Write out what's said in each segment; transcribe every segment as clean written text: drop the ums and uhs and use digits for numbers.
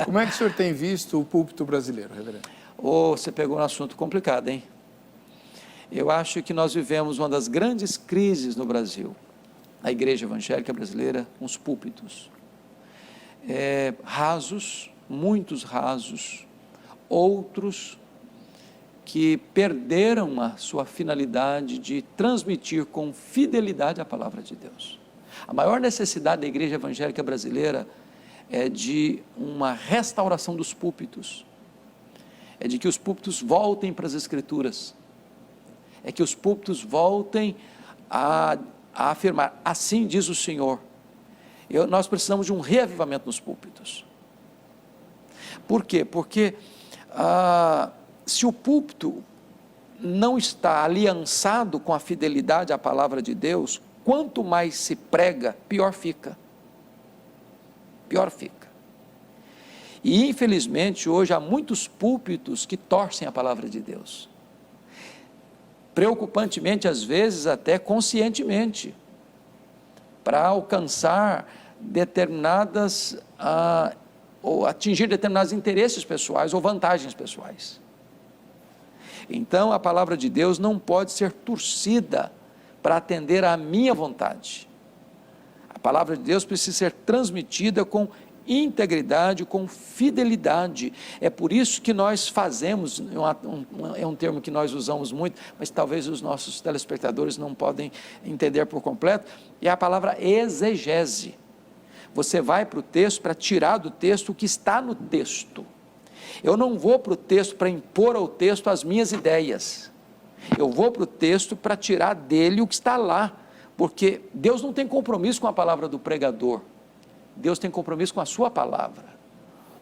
Como é que o senhor tem visto o púlpito brasileiro, reverendo? Você pegou um assunto complicado, hein? Eu acho que nós vivemos uma das grandes crises no Brasil, a igreja evangélica brasileira, uns púlpitos rasos, muitos rasos, outros que perderam a sua finalidade de transmitir com fidelidade a palavra de Deus. A maior necessidade da igreja evangélica brasileira é de uma restauração dos púlpitos, é de que os púlpitos voltem para as Escrituras, é que os púlpitos voltem a afirmar, assim diz o Senhor. Nós precisamos de um reavivamento nos púlpitos. Por quê? Porque se o púlpito não está aliançado com a fidelidade à palavra de Deus, quanto mais se prega, pior fica. Pior fica. E infelizmente hoje há muitos púlpitos que torcem a palavra de Deus. Preocupantemente, às vezes até conscientemente, para alcançar determinadas, ou atingir determinados interesses pessoais ou vantagens pessoais. Então a palavra de Deus não pode ser torcida para atender à minha vontade. A palavra de Deus precisa ser transmitida com integridade, com fidelidade. É por isso que nós fazemos, é um termo que nós usamos muito, mas talvez os nossos telespectadores não podem entender por completo, é a palavra exegese. Você vai para o texto para tirar do texto o que está no texto. Eu não vou para o texto para impor ao texto as minhas ideias. Eu vou para o texto para tirar dele o que está lá, porque Deus não tem compromisso com a palavra do pregador. Deus tem compromisso com a sua palavra.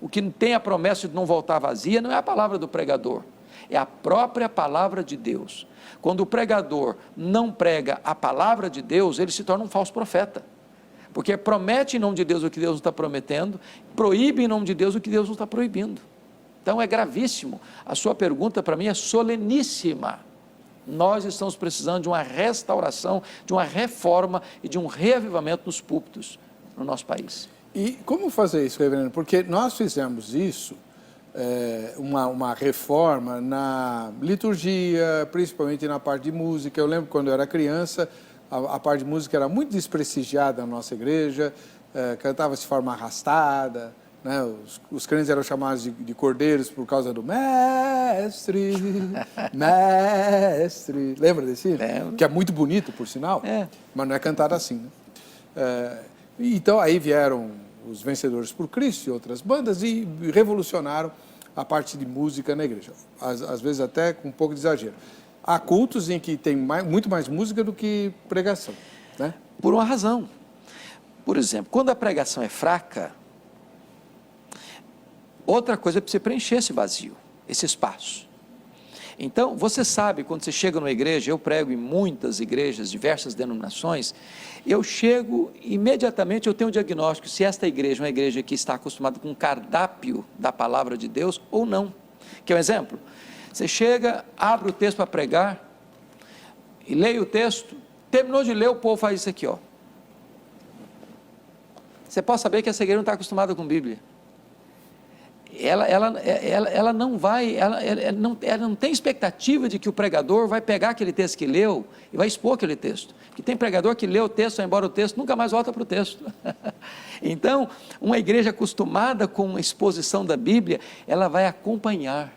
O que tem a promessa de não voltar vazia não é a palavra do pregador, é a própria palavra de Deus. Quando o pregador não prega a palavra de Deus, ele se torna um falso profeta, porque promete em nome de Deus o que Deus não está prometendo, proíbe em nome de Deus o que Deus não está proibindo. Então é gravíssimo. A sua pergunta para mim é soleníssima. Nós estamos precisando de uma restauração, de uma reforma e de um reavivamento nos púlpitos no nosso país. E como fazer isso, reverendo? Porque nós fizemos isso, uma reforma na liturgia, principalmente na parte de música. Eu lembro quando eu era criança, a parte de música era muito desprestigiada na nossa igreja, cantava-se de forma arrastada, né? Os crentes eram chamados de cordeiros por causa do mestre, mestre. Lembra desse? Lembro. Que é muito bonito, por sinal, mas não é cantado assim, né? Então aí vieram os Vencedores por Cristo e outras bandas e revolucionaram a parte de música na igreja, às vezes até com um pouco de exagero. Há cultos em que tem muito mais música do que pregação, né? Por uma razão. Por exemplo, quando a pregação é fraca, outra coisa é para você preencher esse vazio, esse espaço. Então, você sabe, quando você chega numa igreja, eu prego em muitas igrejas, diversas denominações, eu chego, imediatamente eu tenho um diagnóstico, se esta igreja é uma igreja que está acostumada com o cardápio da palavra de Deus ou não. Quer um exemplo? Você chega, abre o texto para pregar, e leia o texto, terminou de ler, o povo faz isso aqui, ó. Você pode saber que essa igreja não está acostumada com Bíblia. Ela não vai, ela não tem expectativa de que o pregador vai pegar aquele texto que leu e vai expor aquele texto, porque tem pregador que lê o texto, vai embora o texto, nunca mais volta para o texto. Então, uma igreja acostumada com a exposição da Bíblia, ela vai acompanhar,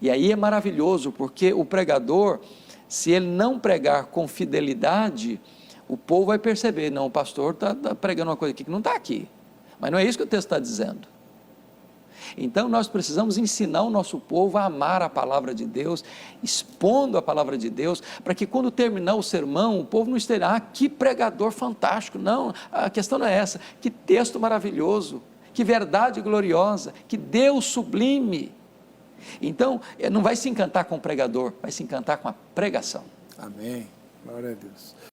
e aí é maravilhoso, porque o pregador, se ele não pregar com fidelidade, o povo vai perceber, não, o pastor está pregando uma coisa aqui que não está aqui, mas não é isso que o texto está dizendo. Então nós precisamos ensinar o nosso povo a amar a palavra de Deus, expondo a palavra de Deus, para que quando terminar o sermão, o povo não esteja, que pregador fantástico. Não, a questão não é essa, que texto maravilhoso, que verdade gloriosa, que Deus sublime. Então não vai se encantar com o pregador, vai se encantar com a pregação. Amém, glória a Deus.